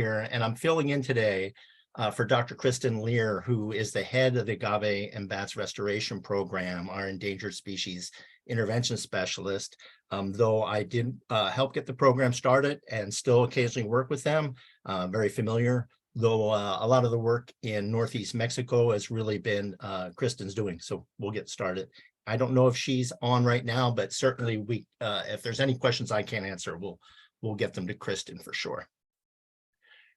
here, and I'm filling in today for Dr. Kristen Lear, who is the head of the agave and bats restoration program, our endangered species intervention specialist. Though I did help get the program started and still occasionally work with them, very familiar, though a lot of the work in Northeast Mexico has really been Kristen's doing. So we'll get started. I don't know if she's on right now, but certainly if there's any questions I can't answer, we'll get them to Kristen for sure.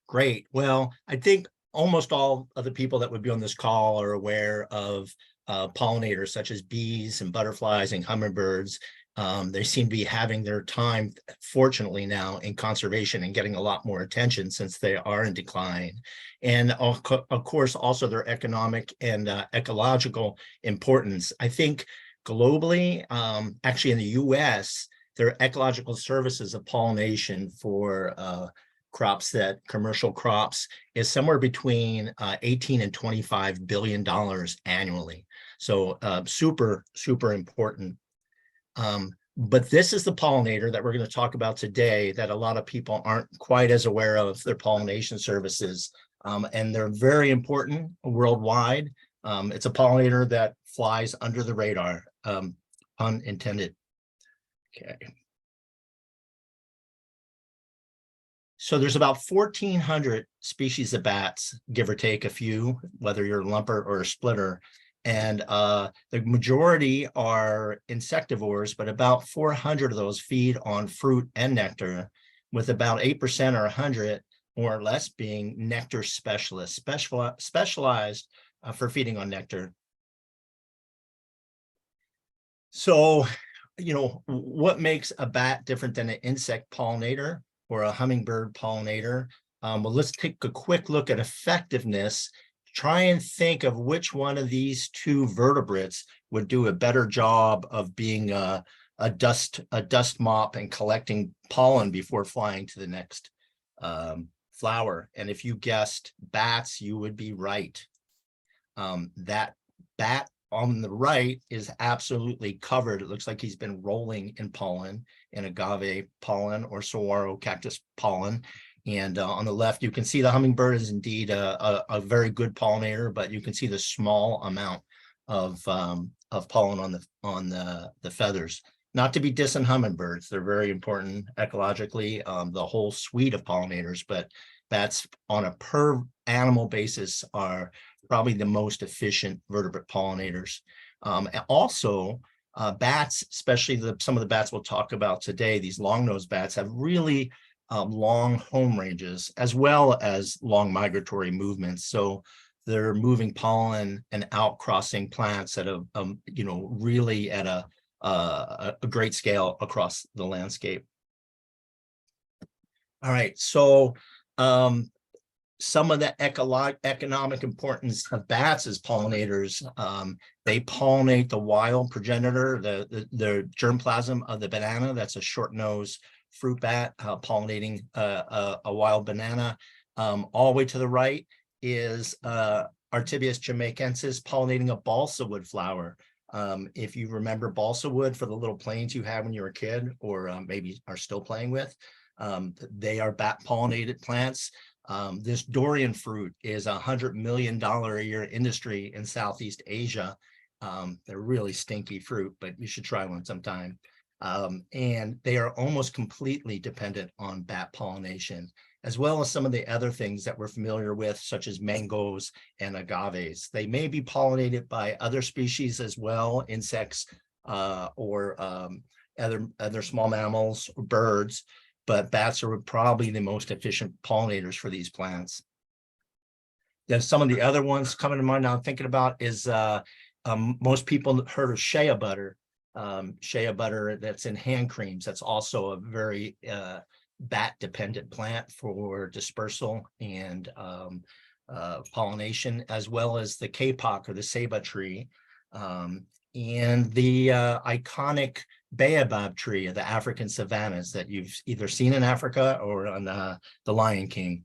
Great. Well, I think almost all of the people that would be on this call are aware of pollinators such as bees and butterflies and hummingbirds. They seem to be having their time, fortunately now, in conservation and getting a lot more attention since they are in decline. And of course, also their economic and ecological importance. I think globally, actually in the US, there are ecological services of pollination for commercial crops is somewhere between 18 and $25 billion annually. So super, super important. But this is the pollinator that we're going to talk about today that a lot of people aren't quite as aware of their pollination services. And they're very important worldwide. It's a pollinator that flies under the radar, pun intended. Okay. So there's about 1,400 species of bats, give or take a few, whether you're a lumper or a splitter. And the majority are insectivores, but about 400 of those feed on fruit and nectar, with about 8% or 100 more or less being nectar specialists, specialized for feeding on nectar. So, what makes a bat different than an insect pollinator or a hummingbird pollinator? Well, let's take a quick look at effectiveness. Try and think of which one of these two vertebrates would do a better job of being a dust mop and collecting pollen before flying to the next flower. And if you guessed bats, you would be right. That bat on the right is absolutely covered. It looks like he's been rolling in pollen, in agave pollen or saguaro cactus pollen. And on the left, you can see the hummingbird is indeed a very good pollinator, but you can see the small amount of pollen on the feathers. Not to be dissing hummingbirds, they're very important ecologically, the whole suite of pollinators, but bats on a per animal basis are probably the most efficient vertebrate pollinators. Also, bats, especially some of the bats we'll talk about today, these long-nosed bats have really long home ranges as well as long migratory movements. So they're moving pollen and outcrossing plants at really at a great scale across the landscape. All right, so some of the economic importance of bats as pollinators, they pollinate the wild progenitor, the germplasm of the banana. That's a short-nosed fruit bat pollinating a wild banana. All the way to the right is Artibius jamaicensis pollinating a balsa wood flower. If you remember balsa wood for the little planes you had when you were a kid, or maybe are still playing with, they are bat pollinated plants. This durian fruit is $100 million a year industry in Southeast Asia. They're really stinky fruit, but you should try one sometime. And they are almost completely dependent on bat pollination, as well as some of the other things that we're familiar with, such as mangoes and agaves. They may be pollinated by other species as well, insects or other small mammals or birds, but bats are probably the most efficient pollinators for these plants. There's some of the other ones coming to mind now I'm thinking about is most people heard of shea butter. Shea butter that's in hand creams. That's also a very bat-dependent plant for dispersal and pollination, as well as the kapok or the ceiba tree, and the iconic baobab tree of the African savannas that you've either seen in Africa or on the Lion King.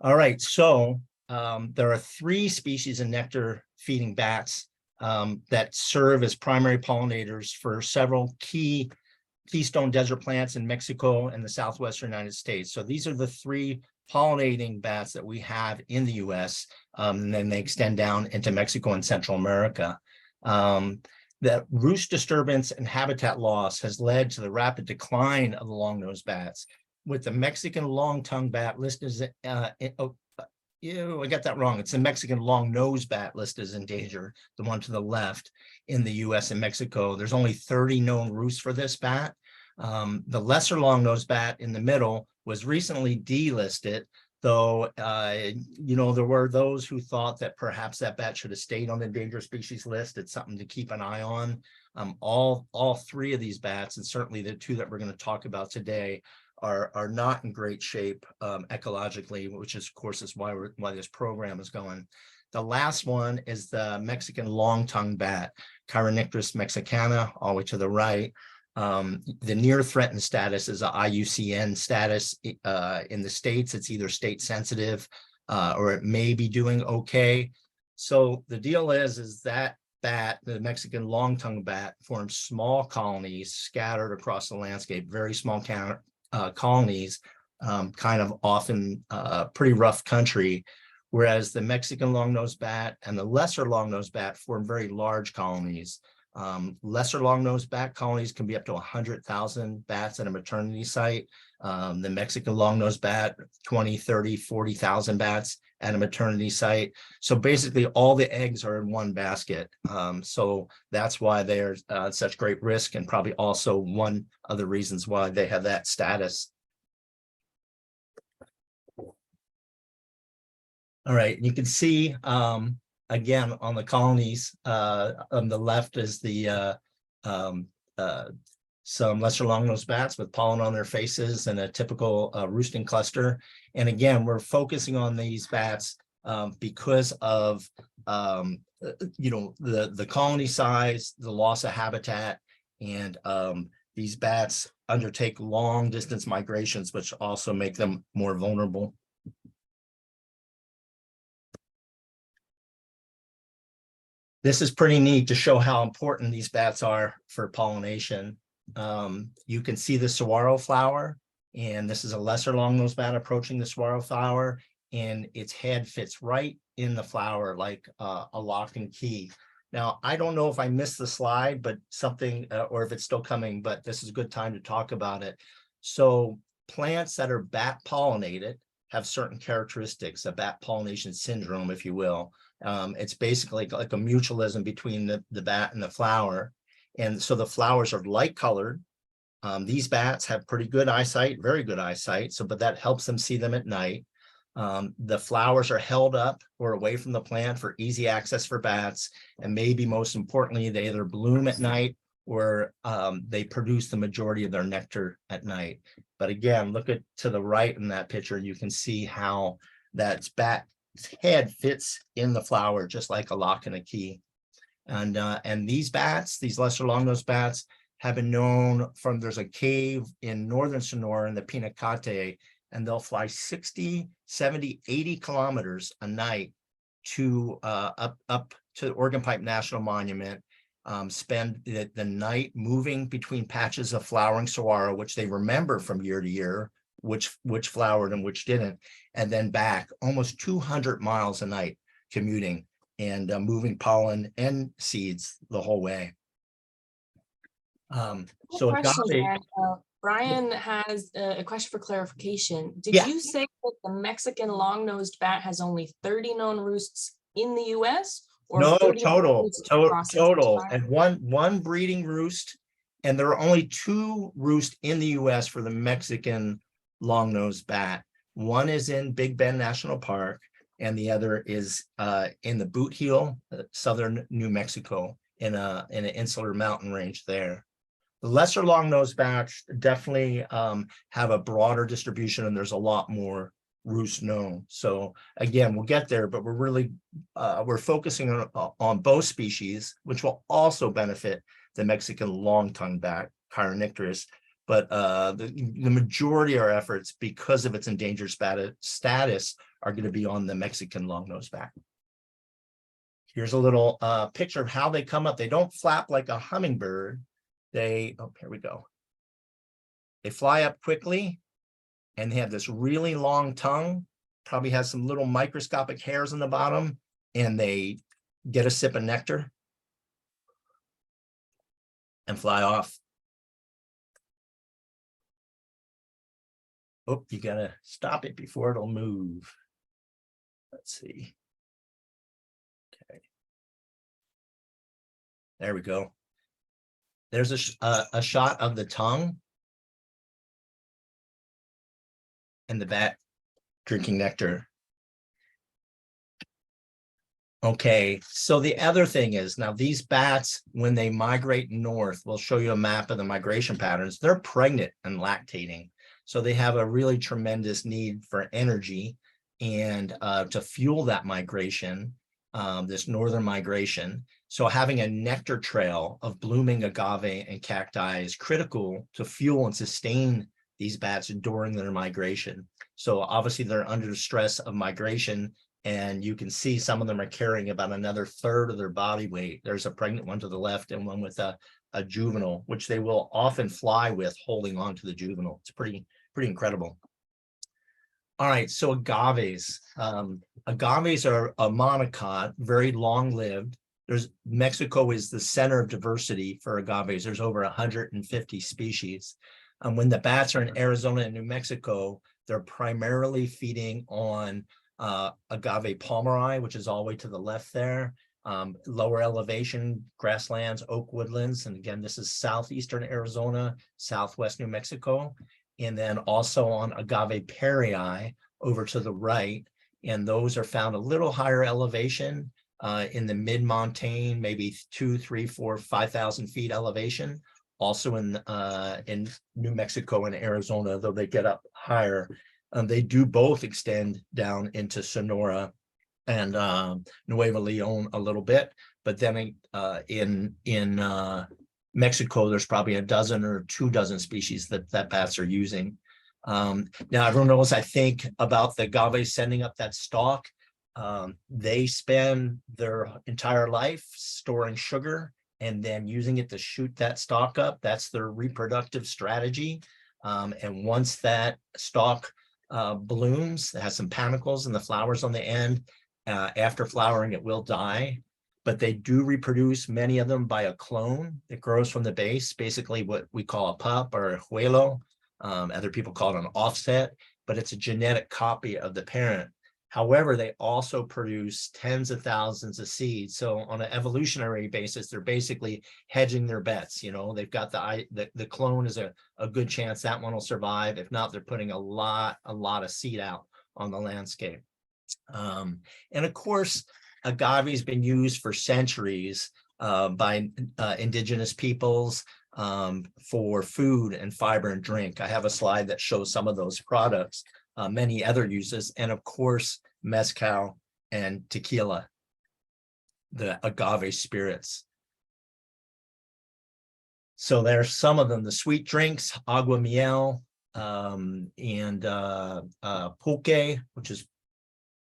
All right, so there are 3 species of nectar-feeding bats that serve as primary pollinators for several key keystone desert plants in Mexico and the southwestern United States. So these are the 3 pollinating bats that we have in the US, and then they extend down into Mexico and Central America. The roost disturbance and habitat loss has led to the rapid decline of the long-nosed bats, with the Mexican long-tongued bat listed as, I got that wrong. It's the Mexican long-nosed bat listed as endangered, the one to the left in the US and Mexico. There's only 30 known roosts for this bat. The lesser long-nosed bat in the middle was recently delisted, though, there were those who thought that perhaps that bat should have stayed on the endangered species list. It's something to keep an eye on. All 3 of these bats, and certainly the 2 that we're going to talk about today, are not in great shape ecologically, which is, of course, is why this program is going. The last one is the Mexican long-tongued bat, Chironictis mexicana, all the way to the right. The near threatened status is a IUCN status. In the States, it's either state sensitive or it may be doing okay. So the deal is that bat, the Mexican long-tongued bat, forms small colonies scattered across the landscape, very small colonies, kind of often pretty rough country, whereas the Mexican long-nosed bat and the lesser long-nosed bat form very large colonies. Lesser long-nosed bat colonies can be up to 100,000 bats at a maternity site. The Mexican long-nosed bat, 20, 30, 40,000 bats at a maternity site. So basically all the eggs are in one basket. So that's why they're such great risk, and probably also one of the reasons why they have that status. All right, you can see again on the colonies on the left is the some lesser long-nosed bats with pollen on their faces and a typical roosting cluster. And again, we're focusing on these bats because of the colony size, the loss of habitat, and these bats undertake long distance migrations, which also make them more vulnerable. This is pretty neat to show how important these bats are for pollination. You can see the saguaro flower, and this is a lesser long-nosed bat approaching the saguaro flower, and its head fits right in the flower like a lock and key. Now, I don't know if I missed the slide, but something, or if it's still coming, but this is a good time to talk about it. So plants that are bat pollinated have certain characteristics, a bat pollination syndrome, if you will. It's basically like a mutualism between the bat and the flower. And so the flowers are light colored. These bats have pretty good eyesight, very good eyesight. But that helps them see them at night. The flowers are held up or away from the plant for easy access for bats. And maybe most importantly, they either bloom at night or they produce the majority of their nectar at night. But again, look to the right in that picture, you can see how that bat's head fits in the flower just like a lock and a key. And these bats, these lesser long-nosed bats, have been known from, there's a cave in northern Sonora in the Pinacate, and they'll fly 60, 70, 80 kilometers a night to up to Organ Pipe National Monument, spend the night moving between patches of flowering saguaro, which they remember from year to year, which flowered and which didn't, and then back almost 200 miles a night commuting and moving pollen and seeds the whole way. So agave, Brian has a question for clarification. Did yeah. you say that the Mexican long-nosed bat has only 30 known roosts in the US? Or no, 30 total, and one breeding roost, and there are only 2 roosts in the US for the Mexican long-nosed bat. One is in Big Bend National Park, and the other is in the Boot Heel, southern New Mexico, in an insular mountain range there. The lesser long-nosed bats definitely have a broader distribution, and there's a lot more roosts known. So again, we'll get there, but we're really we're focusing on both species, which will also benefit the Mexican long-tongued bat, Chironictis. But the majority of our efforts, because of its endangered status, are going to be on the Mexican long-nosed bat. Here's a little picture of how they come up. They don't flap like a hummingbird. They, oh, here we go. They fly up quickly, and they have this really long tongue, probably has some little microscopic hairs on the bottom, and they get a sip of nectar and fly off. Oh, you gotta stop it before it'll move. Let's see. Okay. There we go. There's a shot of the tongue and the bat drinking nectar. Okay, so the other thing is, now these bats, when they migrate north, we'll show you a map of the migration patterns, they're pregnant and lactating. So they have a really tremendous need for energy and to fuel that migration, this northern migration. So having a nectar trail of blooming agave and cacti is critical to fuel and sustain these bats during their migration. So obviously they're under the stress of migration, and you can see some of them are carrying about another third of their body weight. There's a pregnant one to the left and one with a juvenile, which they will often fly with, holding on to the juvenile. It's pretty incredible. All right, so agaves. Agaves are a monocot, very long-lived. Mexico is the center of diversity for agaves. There's over 150 species. When the bats are in Arizona and New Mexico, they're primarily feeding on agave palmeri, which is all the way to the left there. Lower elevation grasslands, oak woodlands, and again, this is southeastern Arizona, southwest New Mexico, and then also on agave perii over to the right, and those are found a little higher elevation in the mid-montane, maybe 2, 3, 4, 5,000 feet elevation. Also in New Mexico and Arizona, though they get up higher. They do both extend down into Sonora and Nuevo Leon a little bit, but then in Mexico, there's probably a dozen or 2 dozen species that bats are using. Now, everyone knows, I think, about the agave sending up that stalk. They spend their entire life storing sugar and then using it to shoot that stalk up. That's their reproductive strategy. And once that stalk blooms, it has some panicles and the flowers on the end. After flowering, it will die, but they do reproduce, many of them, by a clone that grows from the base, basically what we call a pup or a huelo. Other people call it an offset, but it's a genetic copy of the parent. However, they also produce tens of thousands of seeds. So on an evolutionary basis, they're basically hedging their bets. You know, they've got the clone is a good chance that one will survive. If not, they're putting a lot of seed out on the landscape. And of course, agave has been used for centuries by indigenous peoples for food and fiber and drink. I have a slide that shows some of those products. Many other uses, and of course, mezcal and tequila, the agave spirits. So there's some of them, the sweet drinks, agua miel, and pulque, which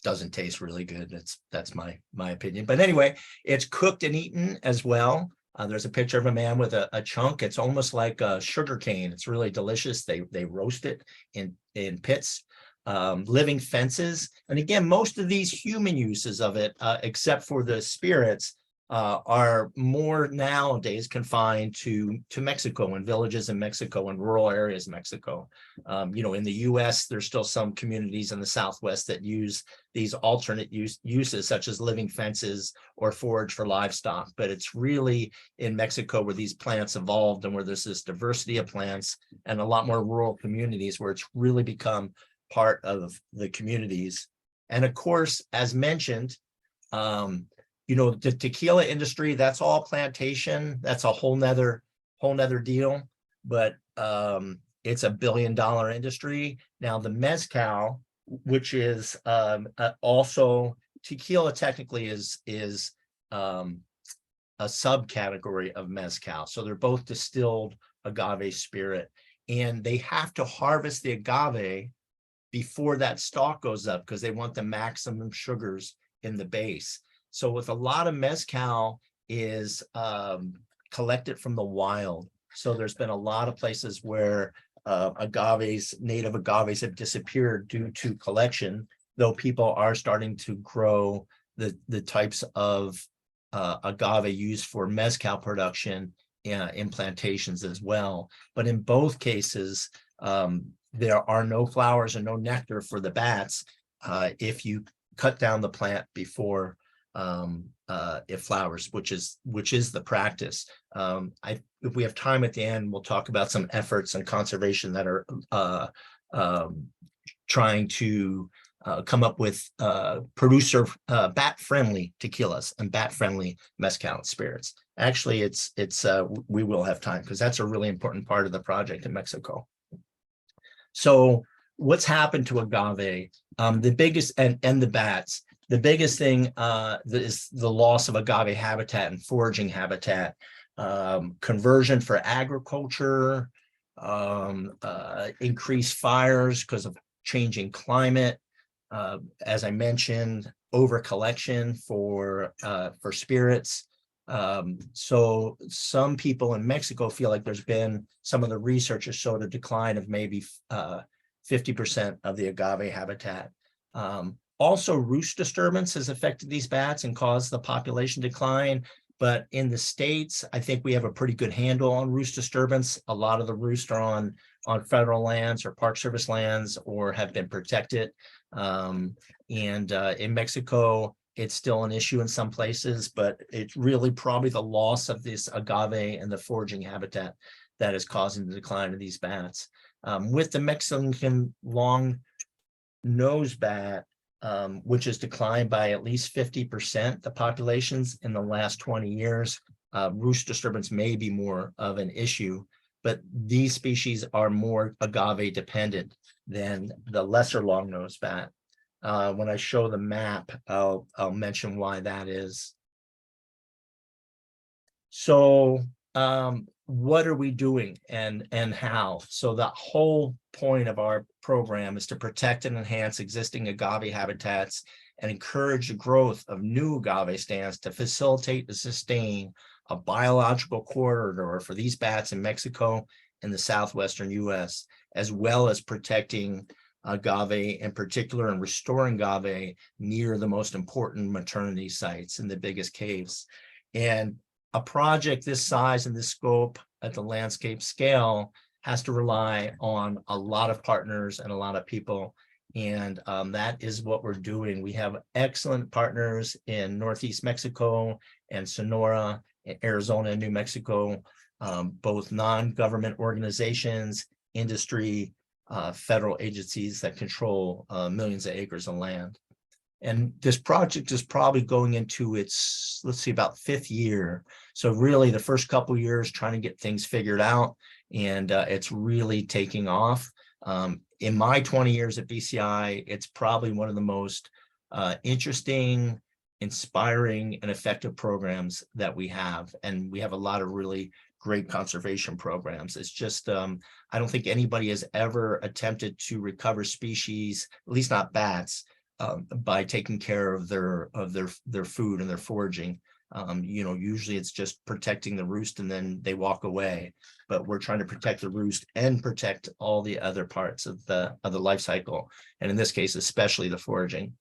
doesn't taste really good. That's my opinion. But anyway, it's cooked and eaten as well. There's a picture of a man with a chunk. It's almost like a sugar cane. It's really delicious. They roast it in pits. Living fences, and again, most of these human uses of it, except for the spirits, are more nowadays confined to Mexico and villages in Mexico and rural areas in Mexico. You know, in the US, there's still some communities in the Southwest that use these alternate uses, such as living fences or forage for livestock. But it's really in Mexico where these plants evolved and where there's this diversity of plants and a lot more rural communities where it's really become part of the communities. And of course, as mentioned, you know, the tequila industry, that's all plantation. That's a whole nother deal, but it's $1 billion industry. Now the mezcal, which is also tequila, technically is a subcategory of mezcal. So they're both distilled agave spirit, and they have to harvest the agave before that stalk goes up because they want the maximum sugars in the base. So with a lot of mezcal is collected from the wild. So there's been a lot of places where native agaves have disappeared due to collection, though people are starting to grow the types of agave used for mezcal production in plantations as well. But in both cases, there are no flowers and no nectar for the bats if you cut down the plant before it flowers, which is the practice. If we have time at the end, we'll talk about some efforts in conservation that are trying to come up with producer bat-friendly tequilas and bat-friendly mezcal spirits. Actually, we will have time because that's a really important part of the project in Mexico. So what's happened to agave? The biggest, and the bats, the biggest thing is the loss of agave habitat and foraging habitat, conversion for agriculture, increased fires because of changing climate. As I mentioned, over collection for spirits. So some people in Mexico feel like there's been, some of the researchers showed a decline of maybe 50% of the agave habitat. Also, roost disturbance has affected these bats and caused the population decline. But in the States, I think we have a pretty good handle on roost disturbance. A lot of the roosts are on federal lands or Park Service lands or have been protected. In Mexico, it's still an issue in some places, but it's really probably the loss of this agave and the foraging habitat that is causing the decline of these bats. With the Mexican long-nosed bat, which has declined by at least 50%, the populations in the last 20 years, roost disturbance may be more of an issue, but these species are more agave dependent than the lesser long-nosed bat. When I show the map, I'll mention why that is. So what are we doing and how? So the whole point of our program is to protect and enhance existing agave habitats and encourage the growth of new agave stands to facilitate and sustain a biological corridor for these bats in Mexico and the southwestern US, as well as protecting agave in particular and restoring agave near the most important maternity sites and the biggest caves. And a project this size and this scope at the landscape scale has to rely on a lot of partners and a lot of people. And that is what we're doing. We have excellent partners in Northeast Mexico and Sonora, Arizona, and New Mexico, both non-government organizations, industry, federal agencies that control millions of acres of land. And this project is probably going into its, let's see, about 5th year. So really the first couple of years trying to get things figured out, and it's really taking off. In my 20 years at BCI, it's probably one of the most interesting, inspiring, and effective programs that we have. And we have a lot of really great conservation programs. It's just, I don't think anybody has ever attempted to recover species, at least not bats, by taking care of their food and their foraging. Usually it's just protecting the roost and then they walk away. But we're trying to protect the roost and protect all the other parts of the life cycle, and in this case, especially the foraging.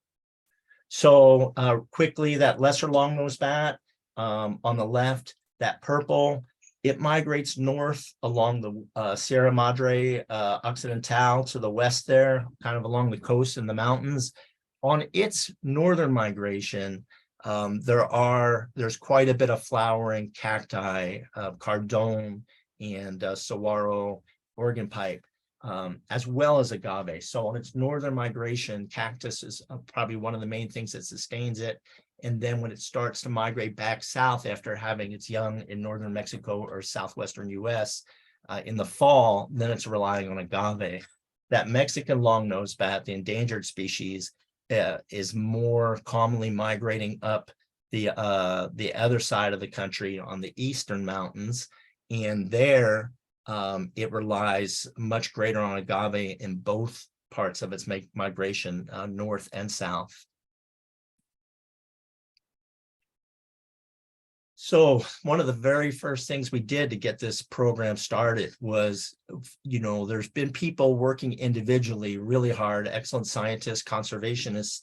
So quickly, that lesser long-nosed bat on the left, that purple, it migrates north along the Sierra Madre Occidental to the west there, kind of along the coast and the mountains. On its northern migration, there's quite a bit of flowering cacti, cardone and saguaro Oregon pipe, as well as agave. So on its northern migration, cactus is probably one of the main things that sustains it. And then when it starts to migrate back south after having its young in northern Mexico or southwestern US in the fall, then it's relying on agave. That Mexican long-nosed bat, the endangered species, is more commonly migrating up the other side of the country on the eastern mountains, and there it relies much greater on agave in both parts of its migration, north and south. So one of the very first things we did to get this program started was, there's been people working individually really hard, excellent scientists, conservationists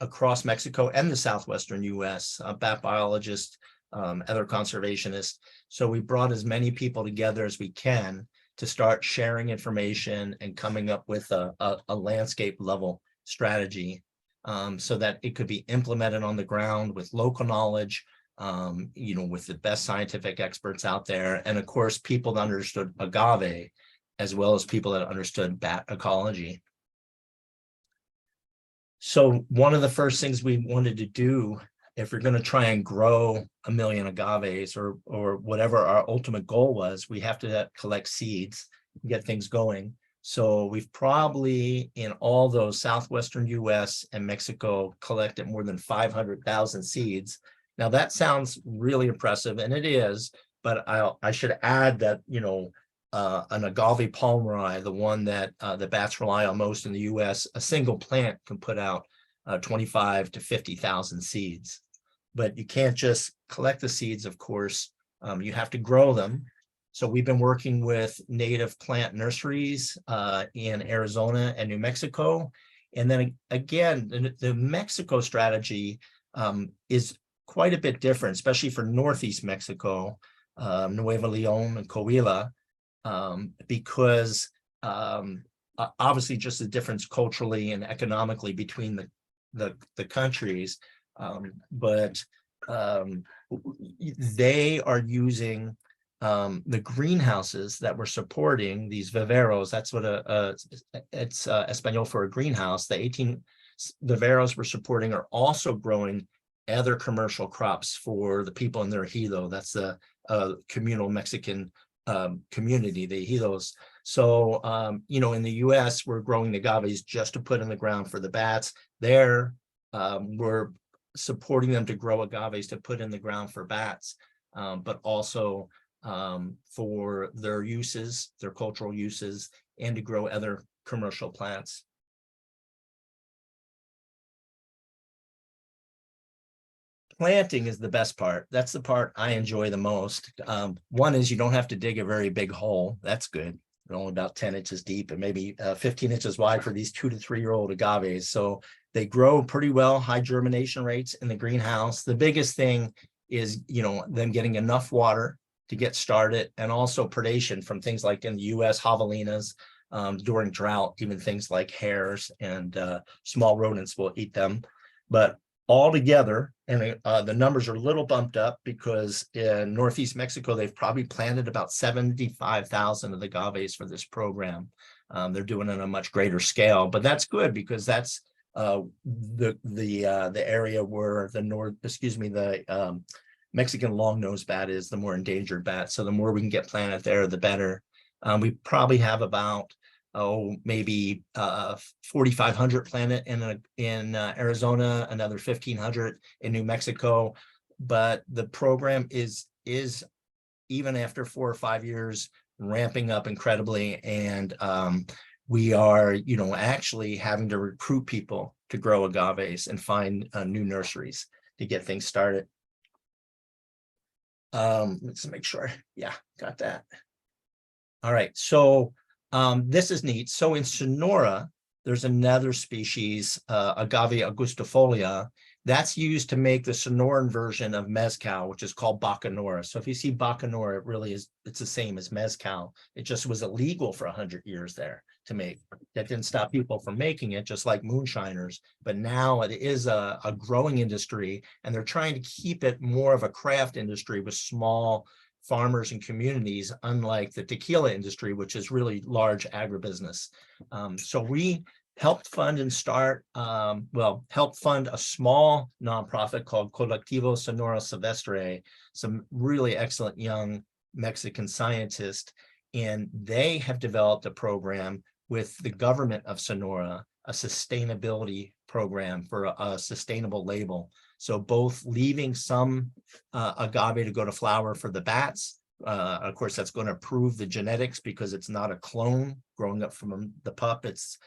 across Mexico and the southwestern US, bat biologists, other conservationists. So we brought as many people together as we can to start sharing information and coming up with a landscape level strategy, so that it could be implemented on the ground with local knowledge, with the best scientific experts out there. And of course, people that understood agave, as well as people that understood bat ecology. So one of the first things we wanted to do, if we're going to try and grow 1 million agaves or whatever our ultimate goal was, we have to collect seeds, get things going. So we've probably, in all those southwestern US and Mexico, collected more than 500,000 seeds. Now that sounds really impressive, and it is, but I should add that, an agave palmeri, the one that the bats rely on most in the US, a single plant can put out 25 to 50,000 seeds. But you can't just collect the seeds, of course, you have to grow them. So we've been working with native plant nurseries in Arizona and New Mexico. And then again, the Mexico strategy is quite a bit different, especially for Northeast Mexico, Nuevo León and Coahuila, because obviously just the difference culturally and economically between the countries, but they are using the greenhouses that we're supporting, these viveros. That's what it's Espanol for a greenhouse. The 18 viveros we're supporting are also growing other commercial crops for the people in their ejido. That's the communal Mexican community, the ejidos. So, in the US, we're growing the agaves just to put in the ground for the bats. There, we're supporting them to grow agaves to put in the ground for bats, but also for their uses, their cultural uses, and to grow other commercial plants. Planting is the best part. That's the part I enjoy the most. One is you don't have to dig a very big hole. That's good. They're only about 10 inches deep and maybe 15 inches wide for these 2 to 3 year old agaves. So they grow pretty well, high germination rates in the greenhouse. The biggest thing is, them getting enough water to get started, and also predation from things like in the US, javelinas, during drought, even things like hares and small rodents will eat them. But all together, and the numbers are a little bumped up because in Northeast Mexico, they've probably planted about 75,000 of the agaves for this program. They're doing it on a much greater scale, but that's good because that's the area where the Mexican long-nosed bat is the more endangered bat. So the more we can get planted there, the better. We probably have about maybe 4,500 planted in Arizona, another 1,500 in New Mexico. But the program is even after 4 or 5 years ramping up incredibly, and we are actually having to recruit people to grow agaves and find new nurseries to get things started. Let's make sure. Yeah, got that. All right, so this is neat. So in Sonora, there's another species, agave augustifolia, that's used to make the Sonoran version of mezcal, which is called bacanora. So if you see bacanora, it really is, it's the same as mezcal. It just was illegal for 100 years there to make. That didn't stop people from making it, just like moonshiners. But now it is a growing industry, and they're trying to keep it more of a craft industry with small farmers and communities, unlike the tequila industry, which is really large agribusiness. So we helped fund and helped fund a small nonprofit called Colectivo Sonora Silvestre, some really excellent young Mexican scientists, and they have developed a program with the government of Sonora, a sustainability program for a sustainable label. So both leaving some agave to go to flower for the bats. Of course, that's going to improve the genetics because it's not a clone growing up from the pup. It's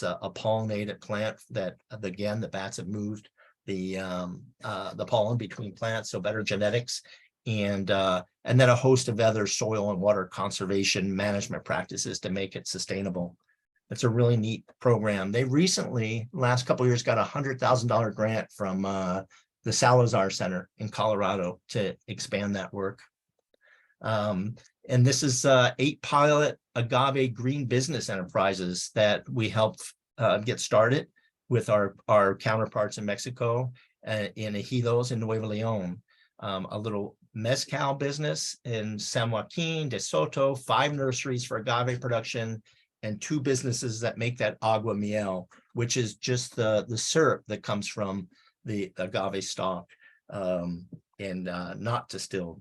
a pollinated plant that, again, the bats have moved the pollen between plants, so better genetics, and then a host of other soil and water conservation management practices to make it sustainable. It's a really neat program. They recently, last couple of years, got $100,000 grant from the Salazar Center in Colorado to expand that work. And this is 8 pilot agave green business enterprises that we helped get started with our counterparts in Mexico, in Ejidos in Nuevo León, a little mezcal business in San Joaquin de Soto, 5 nurseries for agave production, and 2 businesses that make that agua miel, which is just the syrup that comes from the agave stalk, and not distilled.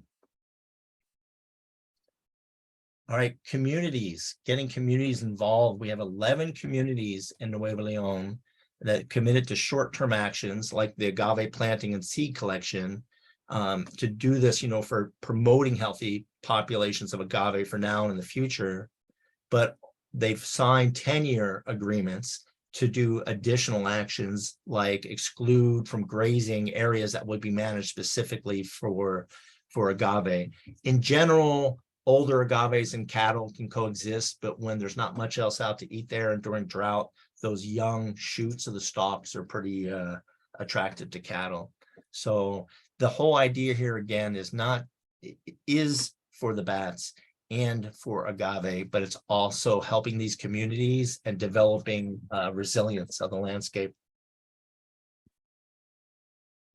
All right, communities, getting communities involved. We have 11 communities in Nuevo León that committed to short-term actions like the agave planting and seed collection, to do this, for promoting healthy populations of agave for now and in the future. But they've signed 10-year agreements to do additional actions like exclude from grazing areas that would be managed specifically for agave. In general, older agaves and cattle can coexist, but when there's not much else out to eat there and during drought, those young shoots of the stalks are pretty attractive to cattle. So the whole idea here again is for the bats and for agave, but it's also helping these communities and developing resilience of the landscape.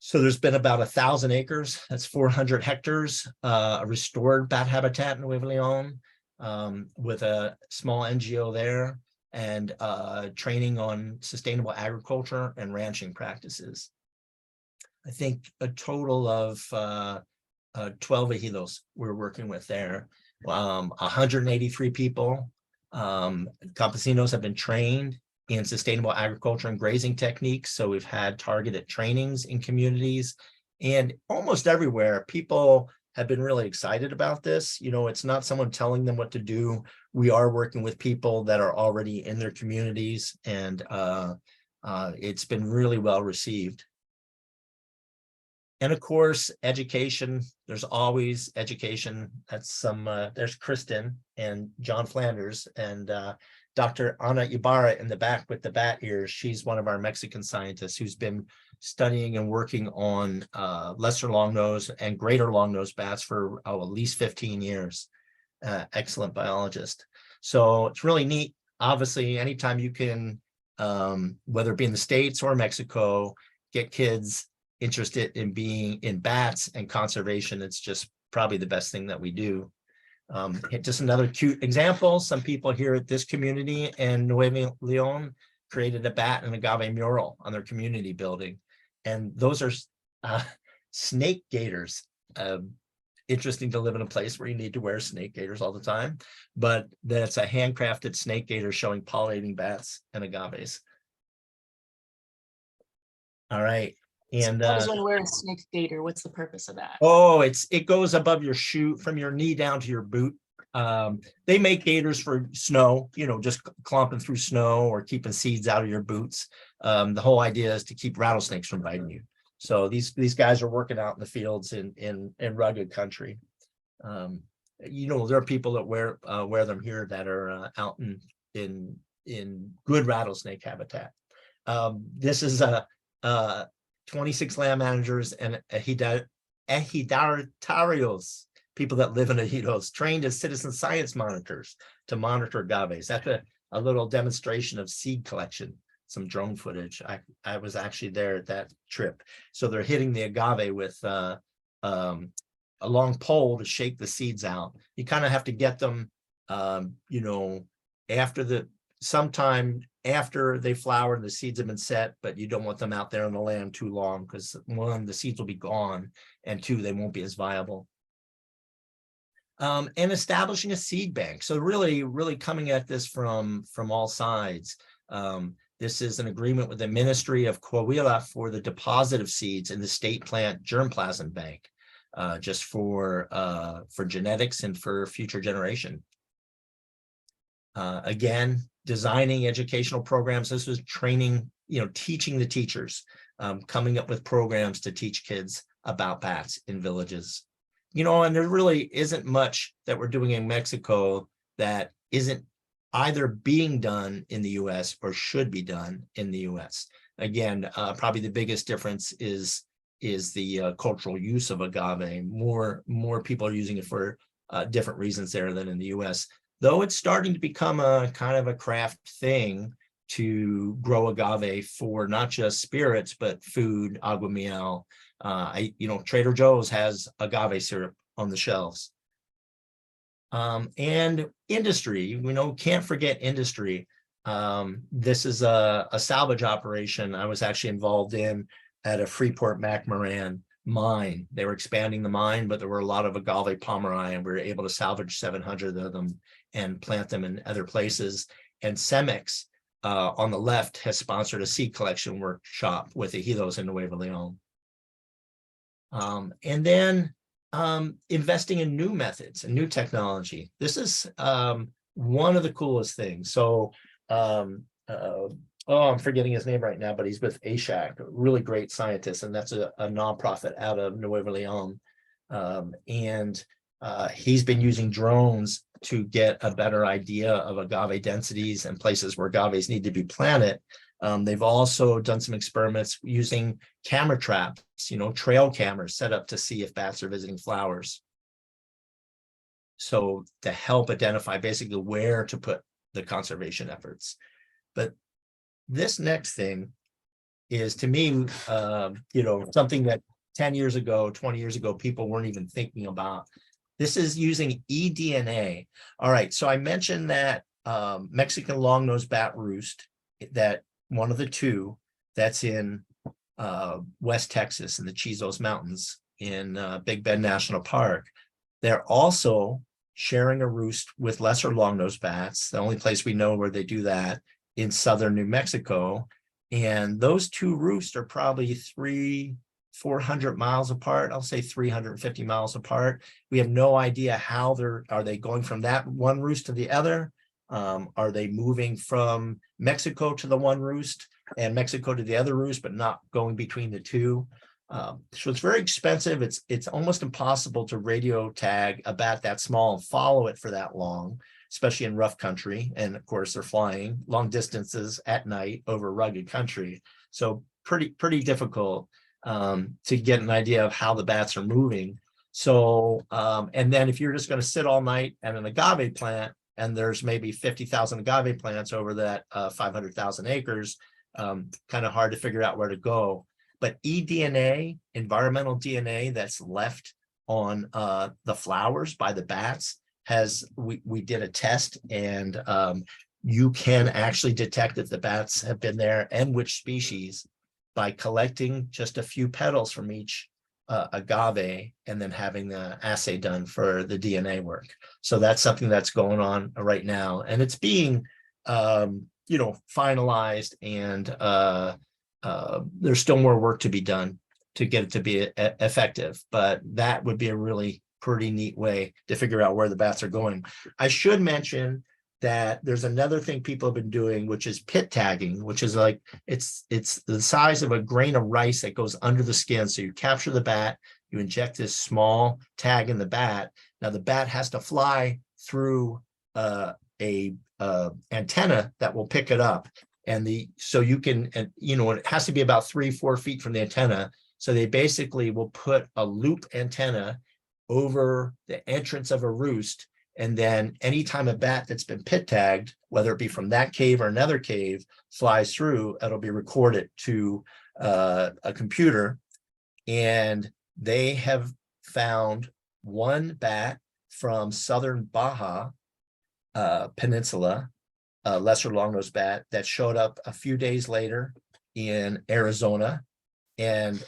So there's been about 1,000 acres, that's 400 hectares, restored bat habitat in Nuevo León, with a small NGO there, and training on sustainable agriculture and ranching practices. I think a total of 12 ejidos we're working with there. 183 people, campesinos have been trained in sustainable agriculture and grazing techniques. So we've had targeted trainings in communities, and almost everywhere people have been really excited about this. It's not someone telling them what to do. We are working with people that are already in their communities, and it's been really well received. And of course, education, there's always education. That's there's Kristen and John Flanders and Dr. Ana Ibarra in the back with the bat ears. She's one of our Mexican scientists who's been studying and working on lesser longnose and greater longnose bats for at least 15 years. Excellent biologist. So it's really neat. Obviously, anytime you can, whether it be in the States or Mexico, get kids interested in being in bats and conservation, it's just probably the best thing that we do. Just another cute example, some people here at this community in Nuevo León created a bat and agave mural on their community building. And those are snake gaiters. Interesting to live in a place where you need to wear snake gaiters all the time, but that's a handcrafted snake gaiter showing pollinating bats and agaves. All right. And how does one wear a snake gaiter? What's the purpose of that? Oh, it goes above your shoe from your knee down to your boot. They make gaiters for snow, just clomping through snow or keeping seeds out of your boots. The whole idea is to keep rattlesnakes from biting you. So these guys are working out in the fields in rugged country. There are people that wear them here that are out in good rattlesnake habitat. This is a 26 land managers and ejidatarios, people that live in ejidos, trained as citizen science monitors to monitor agaves. That's a little demonstration of seed collection, some drone footage. I was actually there at that trip. So they're hitting the agave with a long pole to shake the seeds out. You kind of have to get them, sometime after they flower and the seeds have been set, but you don't want them out there on the land too long because 1, the seeds will be gone, and 2, they won't be as viable. And establishing a seed bank. So really coming at this from all sides. This is an agreement with the Ministry of Coahuila for the deposit of seeds in the state plant germplasm bank, just for genetics and for future generation. Again, designing educational programs. This was training, teaching the teachers, coming up with programs to teach kids about bats in villages. And there really isn't much that we're doing in Mexico that isn't either being done in the US or should be done in the US. Again, probably the biggest difference is the cultural use of agave. More people are using it for different reasons there than in the US, though it's starting to become a kind of a craft thing to grow agave for not just spirits, but food, agua miel. Trader Joe's has agave syrup on the shelves. And industry, can't forget industry. This is a salvage operation I was actually involved in at a Freeport-McMoran mine. They were expanding the mine, but there were a lot of agave pomeri, and we were able to salvage 700 of them and plant them in other places. And Cemex on the left has sponsored a seed collection workshop with Ejidos in Nuevo León. And then investing in new methods and new technology. This is one of the coolest things. So, I'm forgetting his name right now, but he's with ASHAC, a really great scientist, and that's a nonprofit out of Nuevo León. And he's been using drones to get a better idea of agave densities and places where agaves need to be planted. They've also done some experiments using camera traps, trail cameras set up to see if bats are visiting flowers. So to help identify basically where to put the conservation efforts. But this next thing is, to me, something that 10 years ago, 20 years ago, people weren't even thinking about. This is using eDNA. All right, so I mentioned that Mexican long-nosed bat roost, that one of the two that's in West Texas in the Chizos Mountains in Big Bend National Park. They're also sharing a roost with lesser long-nosed bats. The only place we know where they do that in southern New Mexico. And those two roosts are probably 400 miles apart. I'll say 350 miles apart. We have no idea how are they going from that one roost to the other? Are they moving from Mexico to the one roost and Mexico to the other roost, but not going between the two? So it's very expensive. It's almost impossible to radio tag a bat that small and follow it for that long, especially in rough country. And of course, they're flying long distances at night over rugged country. So pretty difficult to get an idea of how the bats are moving. So, and then if you're just going to sit all night at an agave plant, and there's maybe 50,000 agave plants over that 500,000 acres, kind of hard to figure out where to go. But eDNA, environmental DNA that's left on the flowers by the bats, we did a test, and you can actually detect if the bats have been there and which species by collecting just a few petals from each agave and then having the assay done for the DNA work. So that's something that's going on right now, and it's being finalized, and there's still more work to be done to get it to be effective, but that would be a really pretty neat way to figure out where the bats are going. I should mention that there's another thing people have been doing, which is pit tagging, which is like, it's the size of a grain of rice that goes under the skin. So you capture the bat, you inject this small tag in the bat. Now the bat has to fly through a antenna that will pick it up. So you can, it has to be about 3-4 feet from the antenna. So they basically will put a loop antenna over the entrance of a roost. And then anytime a bat that's been pit tagged, whether it be from that cave or another cave, flies through, it'll be recorded to a computer. And they have found one bat from southern Baja Peninsula, a lesser long-nosed bat, that showed up a few days later in Arizona, and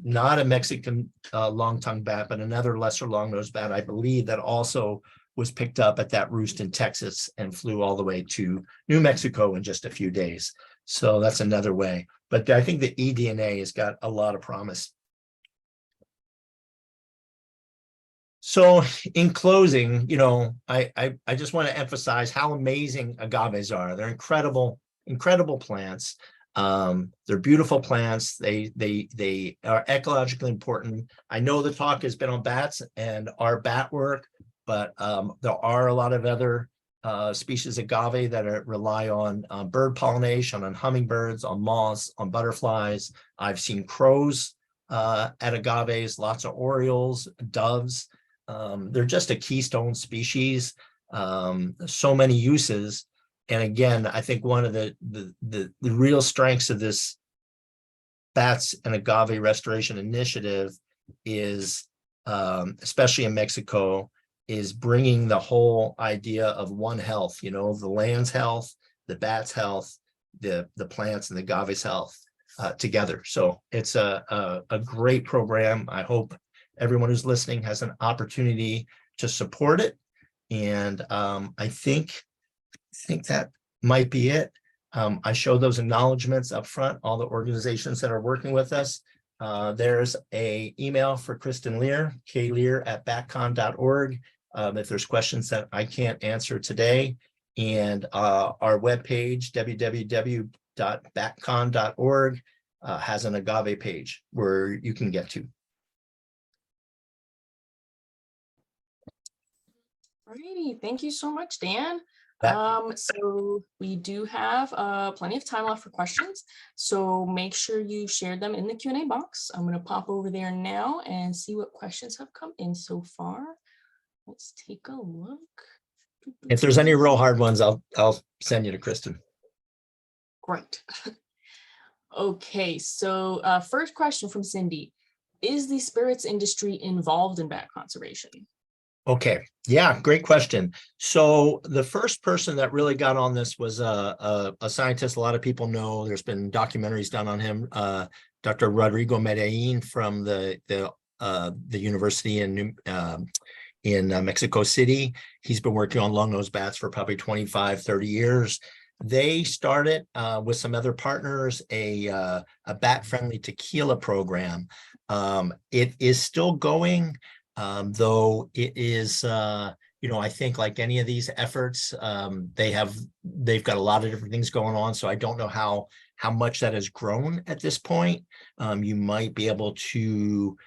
not a Mexican long-tongued bat, but another lesser long-nosed bat, I believe, that also was picked up at that roost in Texas and flew all the way to New Mexico in just a few days. So that's another way. But I think the eDNA has got a lot of promise. So in closing, I just want to emphasize how amazing agaves are. They're incredible, incredible plants. They're beautiful plants. They are ecologically important. I know the talk has been on bats and our bat work, but there are a lot of other species of agave that rely on bird pollination, on hummingbirds, on moths, on butterflies. I've seen crows at agaves, lots of orioles, doves. They're just a keystone species. So many uses. And again, I think one of the real strengths of this bats and agave restoration initiative is, especially in Mexico, is bringing the whole idea of one health, the land's health, the bat's health, the plants and the agave's health together. So it's a great program. I hope everyone who's listening has an opportunity to support it. And I think that might be it. I show those acknowledgements up front, all the organizations that are working with us. There's a email for Kristen Lear, klear@batcon.org. If there's questions that I can't answer today, and our webpage, www.batcon.org, has an agave page where you can get to. Alrighty, thank you so much, Dan. Yeah. So we do have plenty of time left for questions. So make sure you share them in the Q&A box. I'm going to pop over there now and see what questions have come in so far. Let's take a look. If there's any real hard ones, I'll send you to Kristen. Great. Okay, so first question from Cindy. Is the spirits industry involved in bat conservation? Okay, yeah, great question. So the first person that really got on this was a scientist a lot of people know. There's been documentaries done on him, Dr. Rodrigo Medellin from the university in Mexico City. He's been working on long-nosed bats for probably 25, 30 years. They started with some other partners a bat-friendly tequila program. It is still going. Though it is, I think like any of these efforts, they've got a lot of different things going on. So I don't know how much that has grown at this point. You might be able to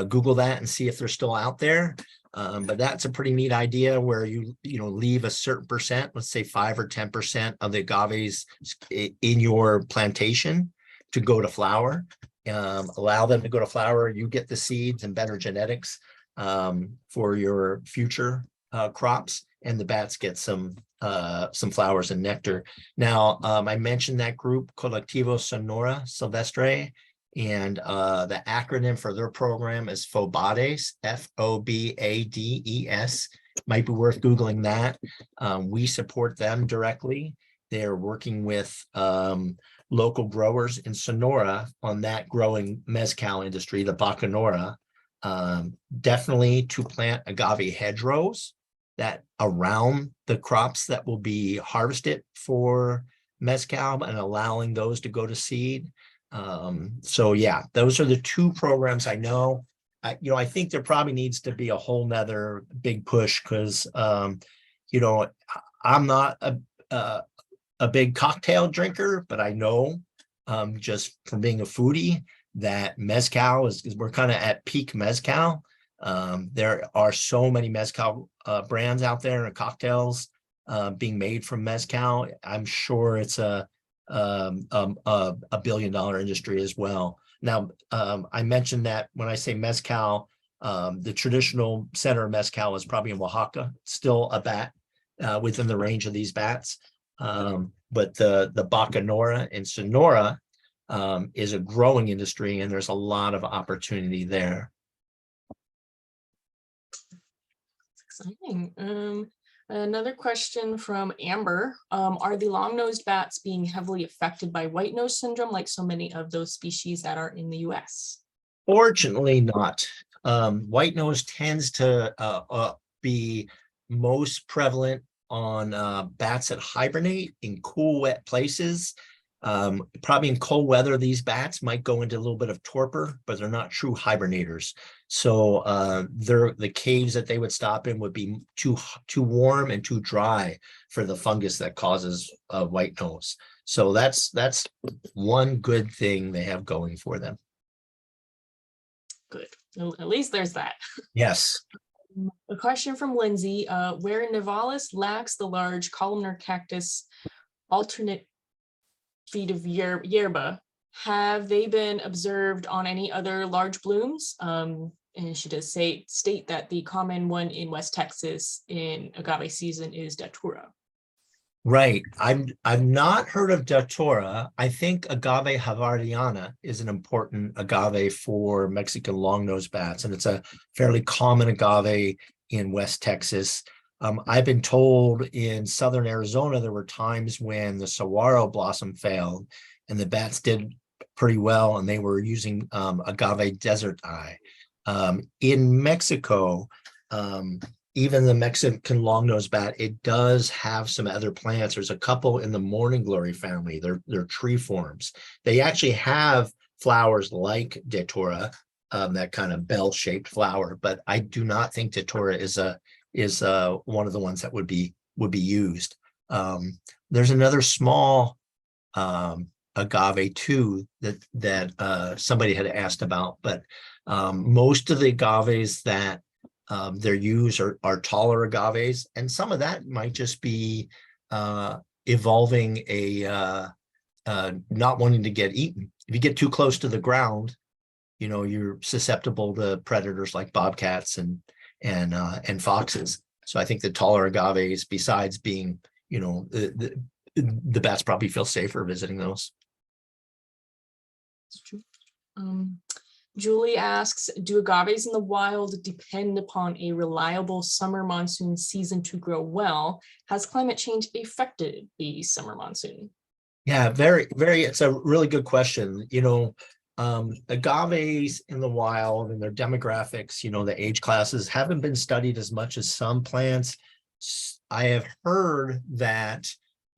Google that and see if they're still out there. But that's a pretty neat idea where you leave a certain percent, let's say 5 or 10% of the agaves in your plantation to go to flower. Allow them to go to flower. You get the seeds and better genetics for your future crops, and the bats get some flowers and nectar. Now, I mentioned that group, Colectivo Sonora Silvestre, and the acronym for their program is FOBADES, FOBADES. Might be worth Googling that. We support them directly. They're working with local growers in Sonora on that growing mezcal industry, the bacanora. Definitely to plant agave hedgerows that around the crops that will be harvested for mezcal and allowing those to go to seed. So yeah, those are the two programs I know. I think there probably needs to be a whole nother big push because, I'm not a big cocktail drinker, but I know just from being a foodie that mezcal is we're kind of at peak mezcal. There are so many mezcal brands out there and cocktails being made from mezcal. I'm sure it's a $1 billion industry as well. Now, I mentioned that when I say mezcal, the traditional center of mezcal is probably in Oaxaca, still a bat within the range of these bats. But the bacanora in Sonora is a growing industry, and there's a lot of opportunity there. Exciting. Another question from Amber. Are the long-nosed bats being heavily affected by white nose syndrome like so many of those species that are in the US? Fortunately not. White nose tends to be most prevalent on bats that hibernate in cool, wet places. Probably in cold weather, these bats might go into a little bit of torpor, but they're not true hibernators. So the caves that they would stop in would be too warm and too dry for the fungus that causes white nose. So that's one good thing they have going for them. Good. At least there's that. Yes. A question from Lindsay. Where Nivalis lacks the large columnar cactus alternate feet of yerba, have they been observed on any other large blooms? And she does state that the common one in West Texas in agave season is datura. Right. I've not heard of datura. I think agave havardiana is an important agave for Mexican longnose bats, and it's a fairly common agave in West Texas. I've been told in southern Arizona there were times when the saguaro blossom failed and the bats did pretty well, and they were using agave desert eye. In Mexico, even the Mexican longnose bat, it does have some other plants. There's a couple in the morning glory family. They're tree forms. They actually have flowers like datura, that kind of bell-shaped flower, but I do not think datura is one of the ones that would be used. There's another small agave too that somebody had asked about, but most of the agaves that they're used are taller agaves, and some of that might just be evolving not wanting to get eaten. If you get too close to the ground, you're susceptible to predators like bobcats and foxes. So I think the taller agaves, besides being, the bats probably feel safer visiting those. That's true. Julie asks, do agaves in the wild depend upon a reliable summer monsoon season to grow well? Has climate change affected the summer monsoon? Yeah, it's a really good question. Agaves in the wild and their demographics, the age classes haven't been studied as much as some plants. I have heard that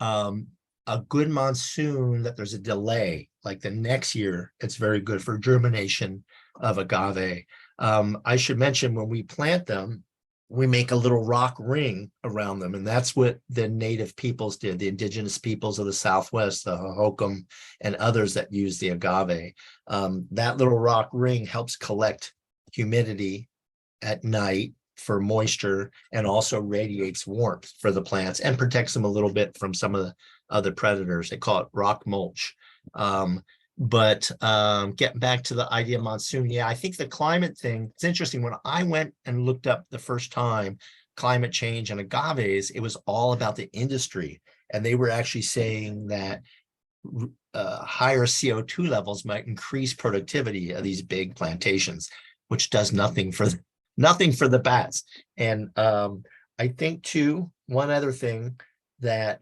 a good monsoon, that there's a delay, like the next year, it's very good for germination of agave. I should mention, when we plant them, we make a little rock ring around them, and that's what the native peoples did, the indigenous peoples of the Southwest, the Hohokam and others that use the agave. That little rock ring helps collect humidity at night for moisture, and also radiates warmth for the plants and protects them a little bit from some of the other predators. They call it rock mulch. But getting back to the idea of monsoon, yeah, I think the climate thing, it's interesting. When I went and looked up the first time climate change and agaves, it was all about the industry. And they were actually saying that higher CO2 levels might increase productivity of these big plantations, which does nothing for the bats. And I think too, one other thing, that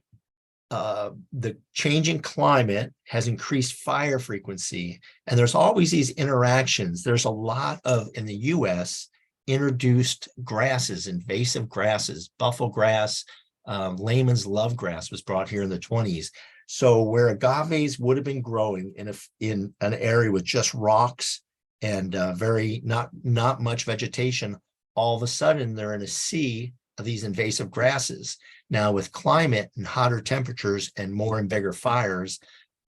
the changing climate has increased fire frequency, and there's always these interactions. There's a lot of, in the US, introduced grasses, invasive grasses, buffalo grass, layman's love grass was brought here in the 20s. So where agaves would have been growing in an area with just rocks and very not much vegetation, all of a sudden they're in a sea of these invasive grasses. Now, with climate and hotter temperatures and more and bigger fires,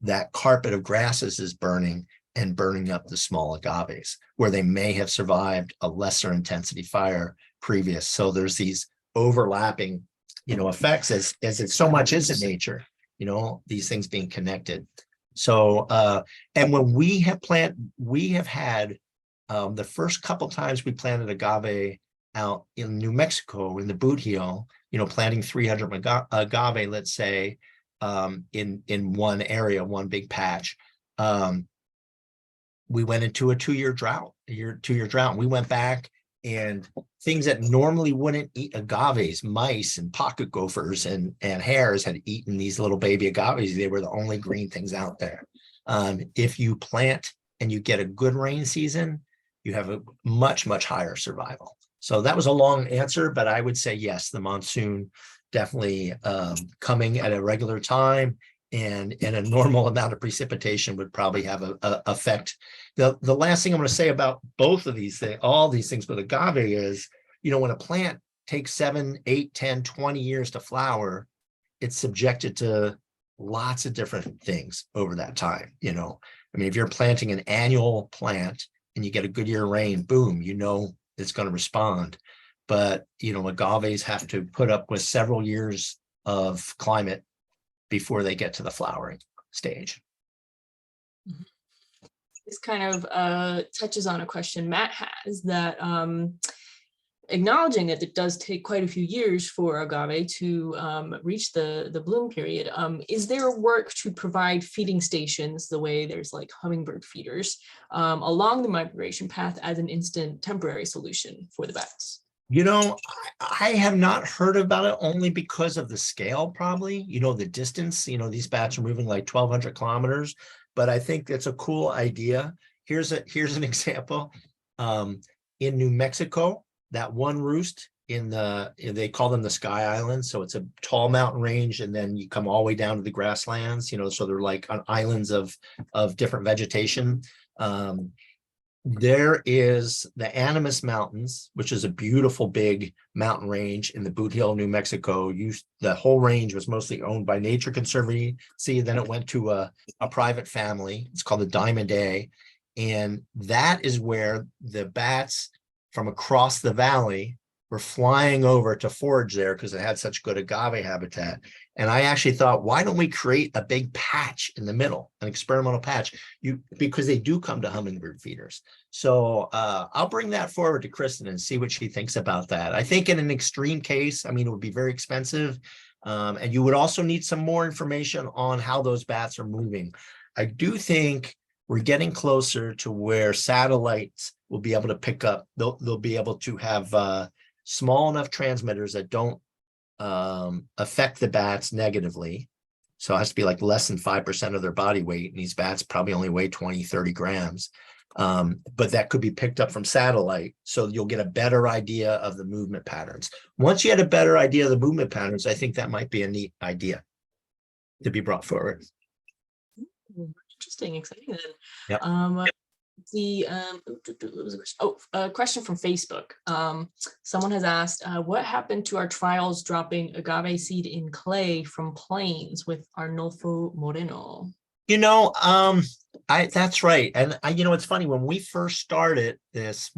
that carpet of grasses is burning and burning up the small agaves, where they may have survived a lesser intensity fire previous. So there's these overlapping, effects, as it so much is in nature, these things being connected. So, and when we have had the first couple times we planted agave out in New Mexico in the Boot Heel, planting 300 agave, let's say, in one area, one big patch. We went into a 2-year drought, We went back, and things that normally wouldn't eat agaves, mice and pocket gophers and hares, had eaten these little baby agaves. They were the only green things out there. If you plant and you get a good rain season, you have a much, much higher survival. So that was a long answer, but I would say yes, the monsoon definitely coming at a regular time, and a normal amount of precipitation would probably have a effect. The last thing I'm going to say about both of these things, all these things with agave is, when a plant takes 7, 8, 10, 20 years to flower, it's subjected to lots of different things over that time. I mean, if you're planting an annual plant and you get a good year of rain, boom, it's going to respond. But, agaves have to put up with several years of climate before they get to the flowering stage. This kind of touches on a question Matt has, that acknowledging that it does take quite a few years for agave to reach the bloom period. Is there work to provide feeding stations, the way there's like hummingbird feeders, along the migration path as an instant temporary solution for the bats? I have not heard about it, only because of the scale, probably, the distance. These bats are moving like 1,200 kilometers, but I think it's a cool idea. Here's an example. In New Mexico, that one roost they call them the Sky Islands. So it's a tall mountain range, and then you come all the way down to the grasslands, so they're like on islands of different vegetation. There is the Animas Mountains, which is a beautiful big mountain range in the Boot Hill, New Mexico. The whole range was mostly owned by Nature Conservancy. Then it went to a private family. It's called the Diamond A. And that is where the bats from across the valley were flying over to forage there because it had such good agave habitat. And I actually thought, why don't we create a big patch in the middle, an experimental patch, because they do come to hummingbird feeders. So I'll bring that forward to Kristen and see what she thinks about that. I think in an extreme case, I mean, it would be very expensive. And you would also need some more information on how those bats are moving. I do think we're getting closer to where satellites will be able to pick up, they'll be able to have small enough transmitters that don't affect the bats negatively. So it has to be like less than 5% of their body weight. And these bats probably only weigh 20, 30 grams. But that could be picked up from satellite. So you'll get a better idea of the movement patterns. Once you had a better idea of the movement patterns, I think that might be a neat idea to be brought forward. Interesting, exciting then. Yep. A question from Facebook. Someone has asked, what happened to our trials dropping agave seed in clay from plains with Arnulfo Moreno? That's right. And it's funny, when we first started this,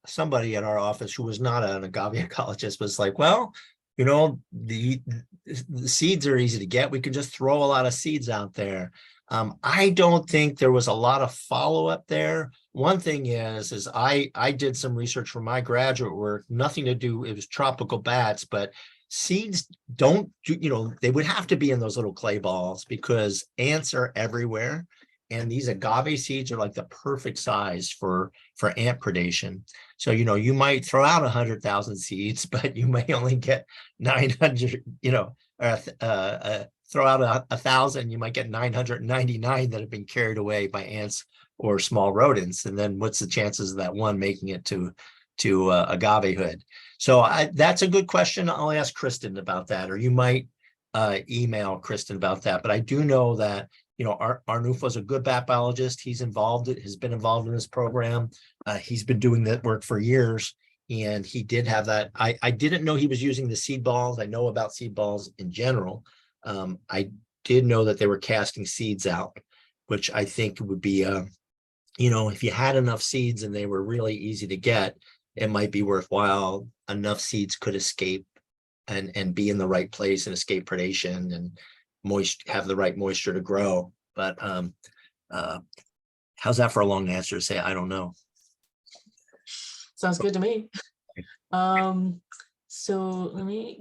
somebody at our office who was not an agave ecologist was like, well, the seeds are easy to get. We can just throw a lot of seeds out there. I don't think there was a lot of follow-up there. One thing is I did some research for my graduate work, nothing to do, it was tropical bats, but seeds don't do, they would have to be in those little clay balls because ants are everywhere. And these agave seeds are like the perfect size for ant predation. So, you might throw out 100,000 seeds, but you may only get 900, throw out 1,000, you might get 999 that have been carried away by ants or small rodents. And then what's the chances of that one making it to agavehood? So that's a good question. I'll ask Kristen about that, or you might email Kristen about that. But I do know that, Arnulfo is a good bat biologist. Has been involved in this program. He's been doing that work for years. And he did have that. I didn't know he was using the seed balls. I know about seed balls in general. I did know that they were casting seeds out, which I think would be, if you had enough seeds and they were really easy to get, it might be worthwhile. Enough seeds could escape and be in the right place and escape predation and have the right moisture to grow. But how's that for a long answer to say, I don't know? Sounds good to me. So let me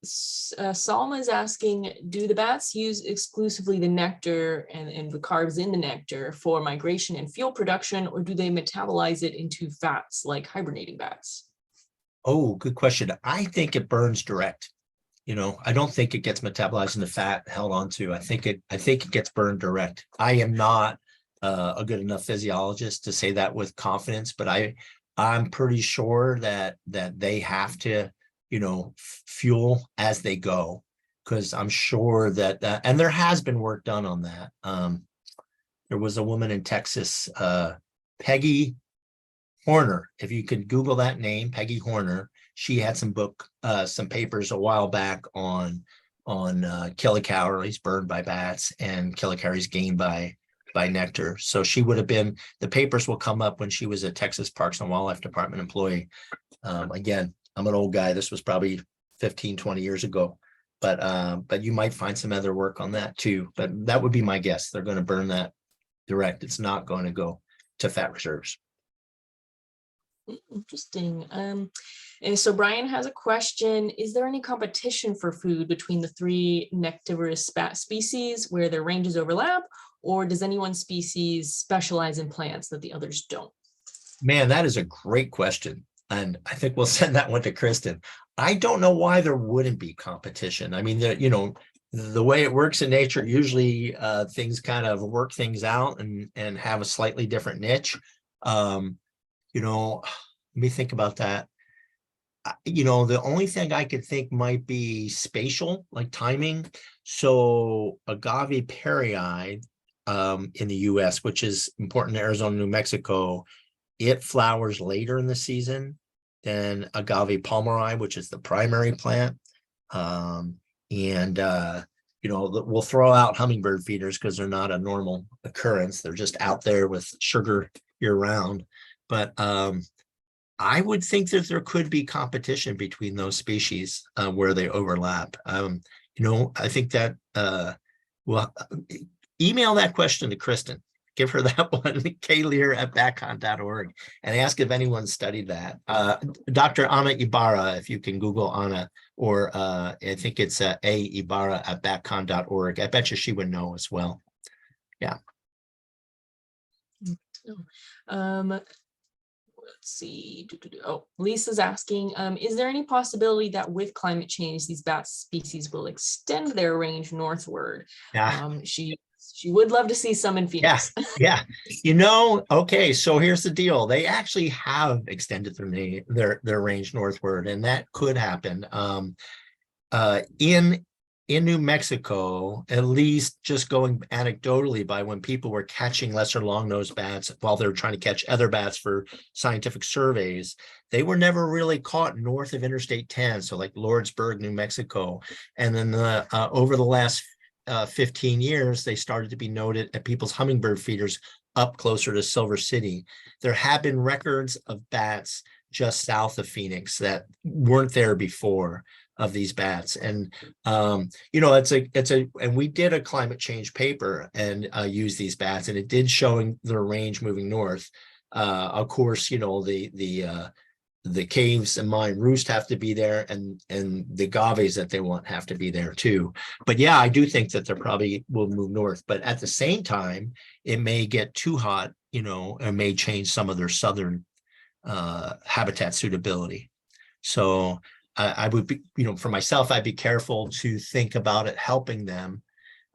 Salma is asking, do the bats use exclusively the nectar and the carbs in the nectar for migration and fuel production, or do they metabolize it into fats like hibernating bats? Oh, good question. I think it burns direct. I don't think it gets metabolized into fat held onto. I think it gets burned direct. I am not a good enough physiologist to say that with confidence, but I'm pretty sure that they have to, fuel as they go, because I'm sure that and there has been work done on that. There was a woman in Texas, Peggy Horner. If you could Google that name, Peggy Horner, she had some papers a while back on kilocalories burned by bats and kilocalories gained by nectar. So she would have been, the papers will come up when she was a Texas Parks and Wildlife Department employee. Again, I'm an old guy. This was probably 15, 20 years ago, but you might find some other work on that too. But that would be my guess. They're going to burn that direct. It's not going to go to fat reserves. Interesting. And so Brian has a question. Is there any competition for food between the three nectarous bat species where their ranges overlap, or does any one species specialize in plants that the others don't? Man, that is a great question. And I think we'll send that one to Kristen. I don't know why there wouldn't be competition. I mean, the way it works in nature, usually things kind of work things out and have a slightly different niche. Let me think about that. The only thing I could think might be spatial, like timing. So agave perii in the US, which is important in Arizona, New Mexico, it flowers later in the season than agave palmeri, which is the primary plant. We'll throw out hummingbird feeders because they're not a normal occurrence. They're just out there with sugar year round. But I would think that there could be competition between those species where they overlap. I think that email that question to Kristen. Give her that one, klear@bacon.org, and ask if anyone studied that. Dr. Ana Ibarra, if you can Google Ana, or I think it's Ibarra@bacon.org. I bet you she would know as well. Yeah. Let's see. Oh, Lisa's asking, is there any possibility that with climate change, these bat species will extend their range northward? Yeah. She would love to see some in Phoenix. Yeah. Okay, so here's the deal. They actually have extended their range northward, and that could happen. In New Mexico, at least just going anecdotally by when people were catching lesser long-nosed bats while they were trying to catch other bats for scientific surveys, they were never really caught north of Interstate 10, so like Lordsburg, New Mexico. And then over the last 15 years, they started to be noted at people's hummingbird feeders up closer to Silver City. There have been records of bats just south of Phoenix that weren't there before, of these bats. And and we did a climate change paper and used these bats, and it did showing their range moving north. Of course, the caves and mine roost have to be there, and the agaves that they want have to be there too. But yeah, I do think that they probably will move north, but at the same time, it may get too hot, and may change some of their southern habitat suitability. So I would be, for myself, I'd be careful to think about it helping them.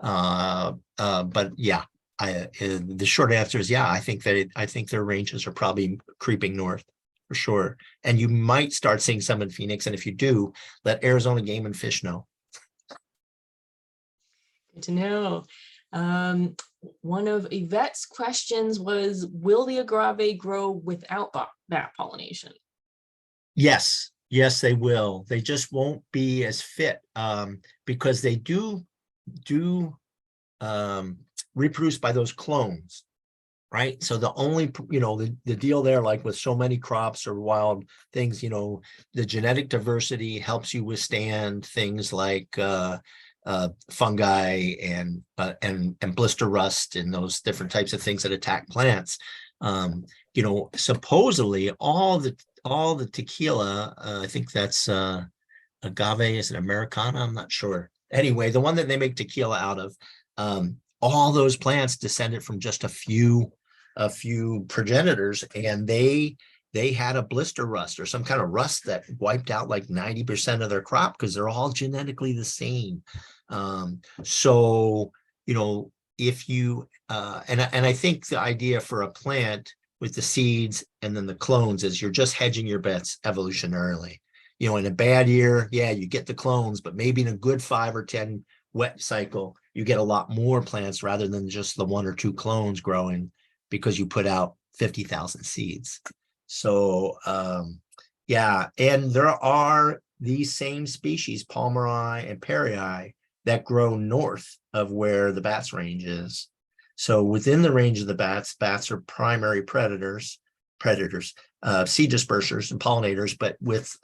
But yeah, the short answer is yeah. I think their ranges are probably creeping north for sure. And you might start seeing some in Phoenix. And if you do, let Arizona Game and Fish know. Good to know. One of Yvette's questions was, will the agave grow without bat pollination? Yes, they will. They just won't be as fit because they do reproduce by those clones, right? So the only, the deal there, like with so many crops or wild things, the genetic diversity helps you withstand things like fungi and blister rust and those different types of things that attack plants. Supposedly all the tequila, I think that's agave, is it Americana? I'm not sure. Anyway, the one that they make tequila out of, all those plants descended from just a few progenitors, and they had a blister rust or some kind of rust that wiped out like 90% of their crop because they're all genetically the same. So if you, and I think the idea for a plant with the seeds and then the clones is you're just hedging your bets evolutionarily. You know, in a bad year, yeah, you get the clones, but maybe in a good 5 or 10 wet cycle, you get a lot more plants rather than just the 1 or 2 clones growing because you put out 50,000 seeds. So yeah, and there are these same species, Palmeri and Perrii, that grow north of where the bats range is. So within the range of the bats are primary predators, seed dispersers and pollinators, but with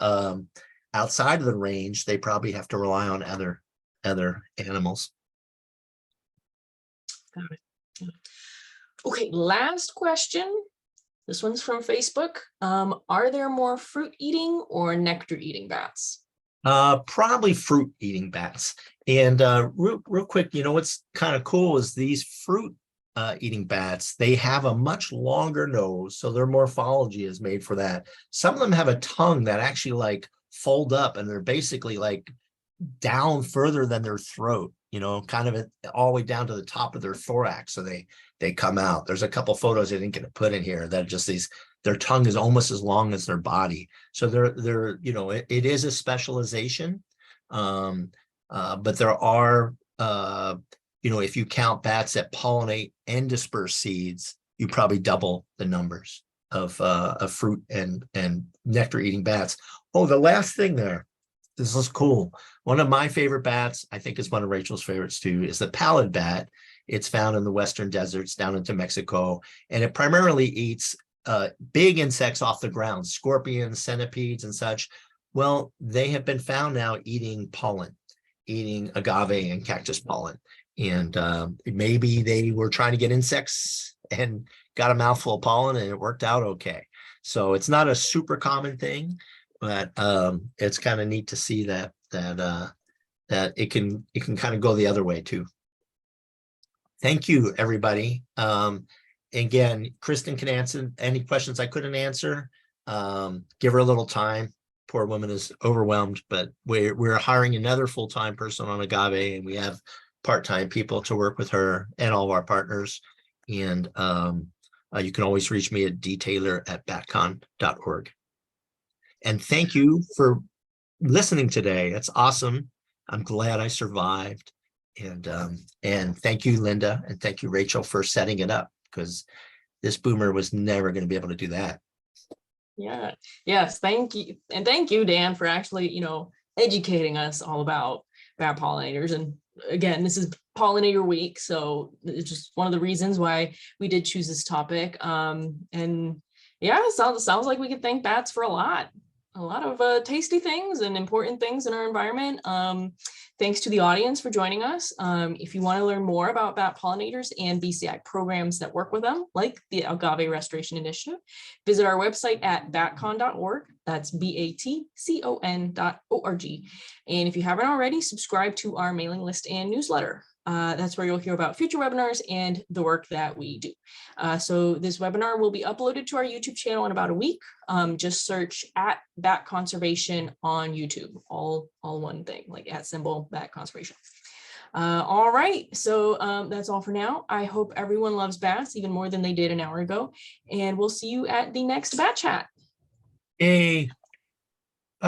outside of the range, they probably have to rely on other animals. Got it. Okay, last question. This one's from Facebook. Are there more fruit eating or nectar eating bats? Probably fruit eating bats. And real quick, you know, what's kind of cool is these fruit eating bats, they have a much longer nose, so their morphology is made for that. Some of them have a tongue that actually like fold up, and they're basically like down further than their throat, you know, kind of all the way down to the top of their thorax. So they come out. There's a couple photos I didn't get to put in here that just their tongue is almost as long as their body. So they're you know, it is a specialization. But there are you know, if you count bats that pollinate and disperse seeds, you probably double the numbers of fruit and nectar eating bats. Oh, the last thing there, this is cool. One of my favorite bats, I think is one of Rachel's favorites too, is the pallid bat. It's found in the western deserts down into Mexico, and it primarily eats big insects off the ground, scorpions, centipedes, and such. Well, they have been found now eating pollen, eating agave and cactus pollen. And maybe they were trying to get insects and got a mouthful of pollen and it worked out okay. So it's not a super common thing, but it's kind of neat to see that it can kind of go the other way too. Thank you, everybody. Again, Kristen can answer any questions I couldn't answer. Give her a little time. Poor woman is overwhelmed, but we're hiring another full-time person on agave, and we have part-time people to work with her and all of our partners. And you can always reach me at dtaylor@batcon.org. And thank you for listening today. It's awesome. I'm glad I survived. And thank you, Linda, and thank you, Rachel, for setting it up, because this boomer was never going to be able to do that. Yeah. Yes. Thank you. And thank you, Dan, for actually, you know, educating us all about bat pollinators. And again, this is pollinator week. So it's just one of the reasons why we did choose this topic. And yeah, it sounds like we could thank bats for a lot of tasty things and important things in our environment. Thanks to the audience for joining us. If you want to learn more about bat pollinators and BCI programs that work with them, like the Agave Restoration Initiative, visit our website at batcon.org. That's BATCON.org. And if you haven't already, subscribe to our mailing list and newsletter. That's where you'll hear about future webinars and the work that we do. So this webinar will be uploaded to our YouTube channel in about a week. Just search at bat conservation on YouTube, all one thing, like @ bat conservation. All right, so that's all for now. I hope everyone loves bats even more than they did an hour ago, and we'll see you at the next bat chat. Hey.